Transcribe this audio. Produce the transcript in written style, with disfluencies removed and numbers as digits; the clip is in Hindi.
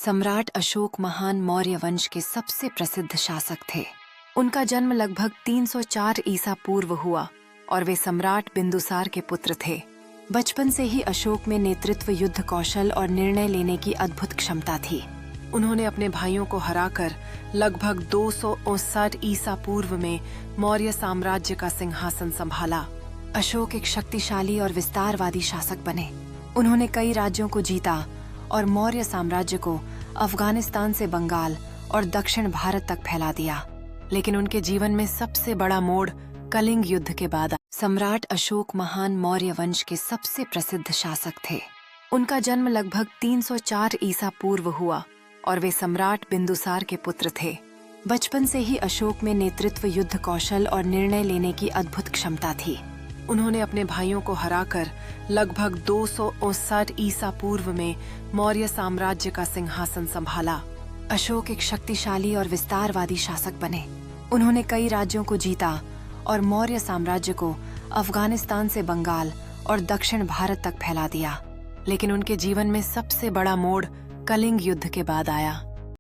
सम्राट अशोक महान मौर्य वंश के सबसे प्रसिद्ध शासक थे। उनका जन्म लगभग 304 ईसा पूर्व हुआ और वे सम्राट बिंदुसार के पुत्र थे। बचपन से ही अशोक में नेतृत्व, युद्ध कौशल और निर्णय लेने की अद्भुत क्षमता थी। उन्होंने अपने भाइयों को हराकर लगभग 259 ईसा पूर्व में मौर्य साम्राज्य का सिंहासन संभाला। अशोक एक शक्तिशाली और विस्तारवादी शासक बने। उन्होंने कई राज्यों को जीता और मौर्य साम्राज्य को अफगानिस्तान से बंगाल और दक्षिण भारत तक फैला दिया। लेकिन उनके जीवन में सबसे बड़ा मोड़ कलिंग युद्ध के बाद आया। सम्राट अशोक महान मौर्य वंश के सबसे प्रसिद्ध शासक थे। उनका जन्म लगभग 304 ईसा पूर्व हुआ और वे सम्राट बिंदुसार के पुत्र थे। बचपन से ही अशोक में नेतृत्व, युद्ध कौशल और निर्णय लेने की अद्भुत क्षमता थी। उन्होंने अपने भाइयों को हराकर लगभग 259 ईसा पूर्व में मौर्य साम्राज्य का सिंहासन संभाला। अशोक एक शक्तिशाली और विस्तारवादी शासक बने। उन्होंने कई राज्यों को जीता और मौर्य साम्राज्य को अफगानिस्तान से बंगाल और दक्षिण भारत तक फैला दिया। लेकिन उनके जीवन में सबसे बड़ा मोड़ कलिंग युद्ध के बाद आया।